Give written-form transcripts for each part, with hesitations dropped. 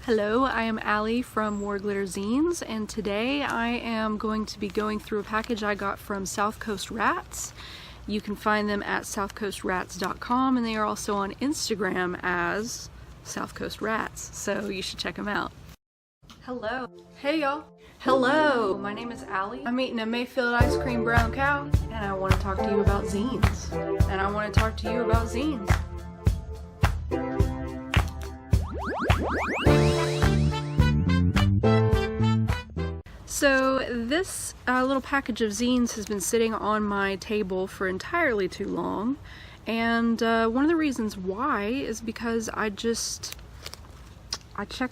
Hello, I am Allie from Warglitter Zines, and today I am going to be going through a package I got from South Coast Rats. You can find them at southcoastrats.com, and they are also on Instagram as South Coast Rats, so you should check them out. Hello. Hey y'all. Hello, my name is Allie. I'm eating a Mayfield ice cream brown cow, and I want to talk to you about zines. And I want to talk to you about zines. So this little package of zines has been sitting on my table for entirely too long, and one of the reasons why is because I checked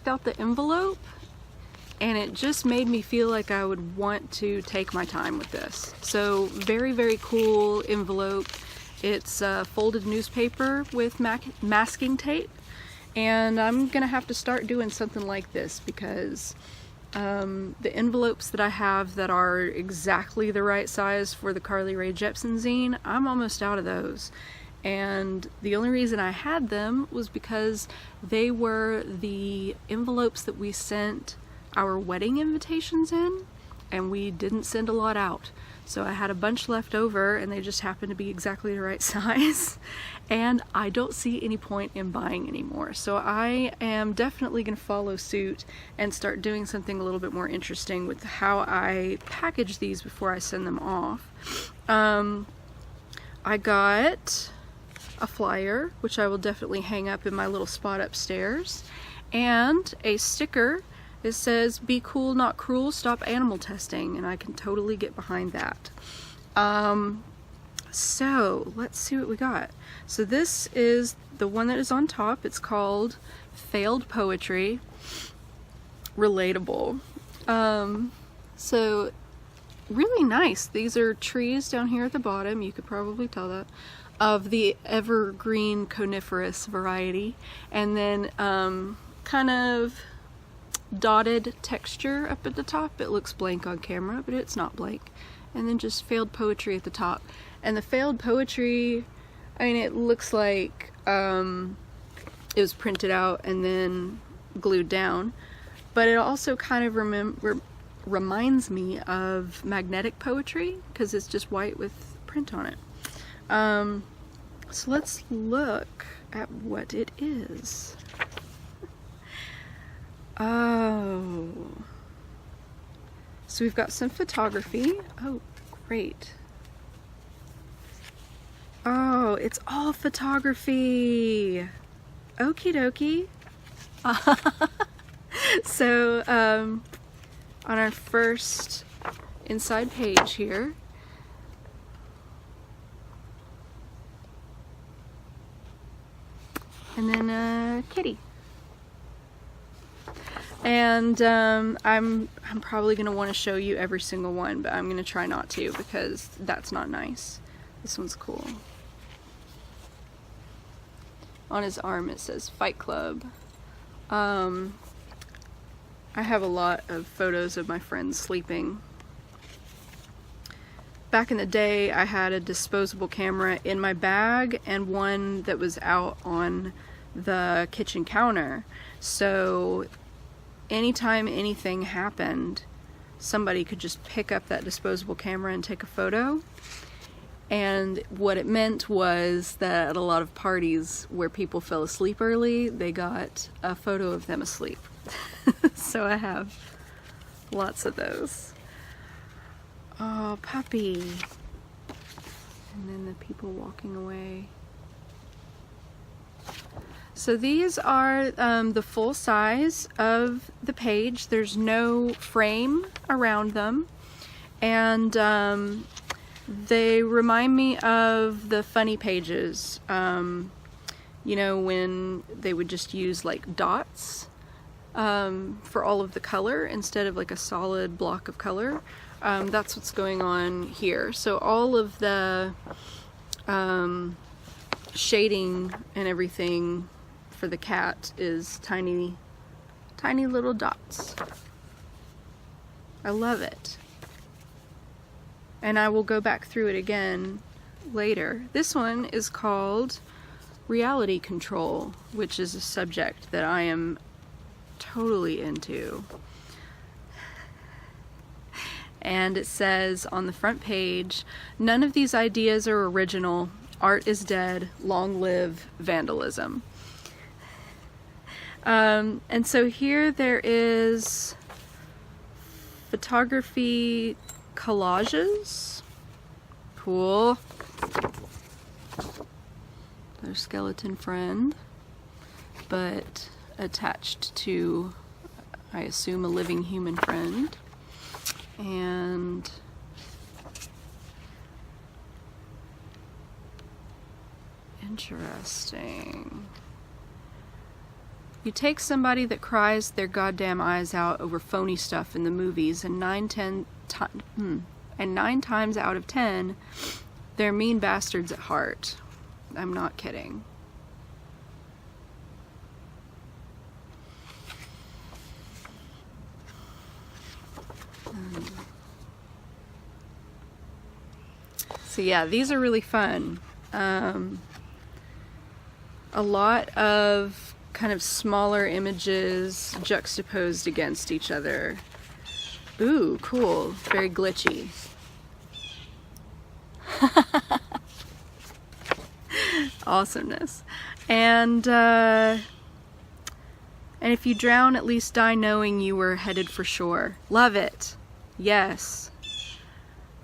out the envelope and it just made me feel like I would want to take my time with this. So very, very cool envelope. It's folded newspaper with masking tape, and I'm gonna have to start doing something like this because the envelopes that I have that are exactly the right size for the Carly Rae Jepsen zine, I'm almost out of those. And the only reason I had them was because they were the envelopes that we sent our wedding invitations in, and we didn't send a lot out. So I had a bunch left over, and they just happened to be exactly the right size. And I don't see any point in buying anymore. So I am definitely going to follow suit and start doing something a little bit more interesting with how I package these before I send them off. I got a flyer, which I will definitely hang up in my little spot upstairs, and a sticker. It says, "Be cool, not cruel, stop animal testing," and I can totally get behind that. So let's see what we got. So this is the one that is on top. It's called Failed Poetry. Relatable. So really nice. These are trees down here at the bottom. You could probably tell that. Of the evergreen coniferous variety. And then kind of dotted texture up at the top. It looks blank on camera, but it's not blank. And then just failed poetry at the top. And the failed poetry, I mean, it looks like it was printed out and then glued down, but it also kind of reminds me of magnetic poetry because it's just white with print on it. So let's look at what it is. Oh, so we've got some photography. Oh, great. Oh, it's all photography. Okie dokie. So, on our first inside page here, and then a kitty. And I'm probably going to want to show you every single one, but I'm going to try not to because that's not nice. This one's cool. On his arm it says Fight Club. I have a lot of photos of my friends sleeping. Back in the day I had a disposable camera in my bag and one that was out on the kitchen counter. So anytime anything happened, somebody could just pick up that disposable camera and take a photo. And what it meant was that at a lot of parties where people fell asleep early, they got a photo of them asleep. So I have lots of those. Oh, puppy. And then the people walking away. So these are the full size of the page. There's no frame around them. And they remind me of the funny pages. You know, when they would just use like dots for all of the color instead of like a solid block of color. That's what's going on here. So all of the shading and everything for the cat is tiny little dots. I love it. And I will go back through it again later. This one is called Reality Control, which is a subject that I am totally into. And it says on the front page, none of these ideas are original. Art is dead. Long live vandalism. And so here there is photography collages. Cool. Their skeleton friend, but attached to, I assume, a living human friend. And interesting. You take somebody that cries their goddamn eyes out over phony stuff in the movies, and 9 times out of 10, they're mean bastards at heart. I'm not kidding. So yeah, these are really fun. A lot of kind of smaller images juxtaposed against each other. Ooh, cool. Very glitchy. Awesomeness. And if you drown, at least die knowing you were headed for shore. Love it. Yes.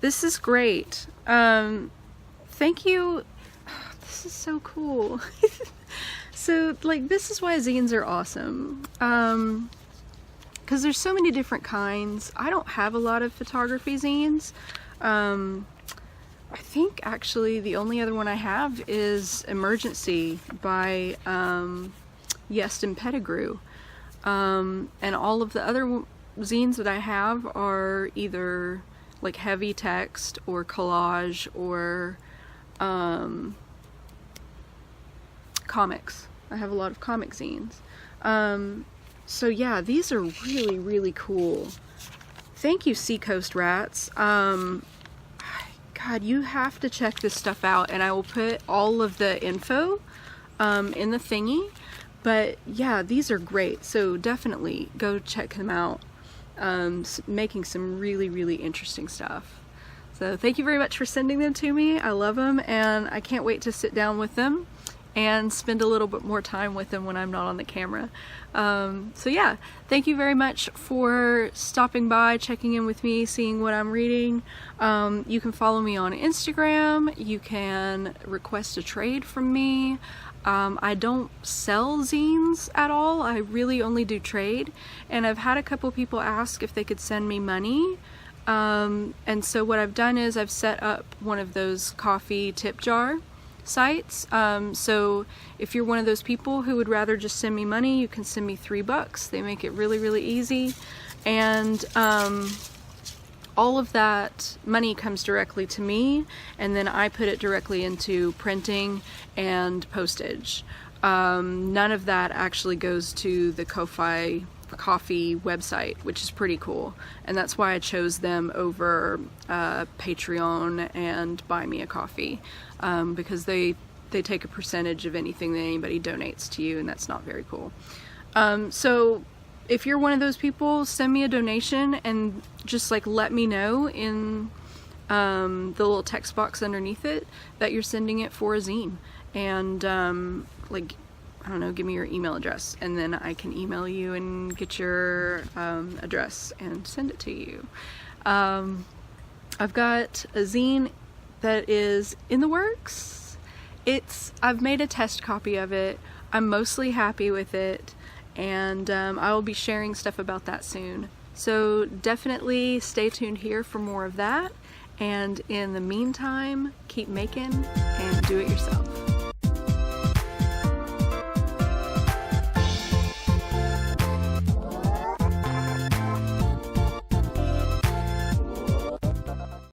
This is great. Thank you. This is so cool. So, like, this is why zines are awesome. Because there's so many different kinds. I don't have a lot of photography zines. I think actually the only other one I have is Emergency by Yes and Pettigrew. And all of the other zines that I have are either like heavy text or collage or comics. I have a lot of comic zines. So yeah, these are really, really cool. Thank you, Seacoast Rats. God, you have to check this stuff out, and I will put all of the info in the thingy. But yeah, these are great, so definitely go check them out. Making some really, really interesting stuff. So thank you very much for sending them to me. I love them, and I can't wait to sit down with them and spend a little bit more time with them when I'm not on the camera. So yeah, thank you very much for stopping by, checking in with me, seeing what I'm reading. You can follow me on Instagram. You can request a trade from me. I don't sell zines at all. I really only do trade. And I've had a couple people ask if they could send me money. And so what I've done is I've set up one of those coffee tip jar sites. So if you're one of those people who would rather just send me money, you can send me $3. They make it really, really easy. And all of that money comes directly to me, and then I put it directly into printing and postage. None of that actually goes to the Ko-Fi coffee website, which is pretty cool, and that's why I chose them over Patreon and Buy Me a Coffee, because they take a percentage of anything that anybody donates to you, and that's not very cool. So if you're one of those people, send me a donation and just like let me know in the little text box underneath it that you're sending it for a zine, and like, I don't know, give me your email address, and then I can email you and get your address and send it to you. I've got a zine that is in the works. I've made a test copy of it. I'm mostly happy with it, and I will be sharing stuff about that soon. So definitely stay tuned here for more of that, and in the meantime, keep making and do it yourself.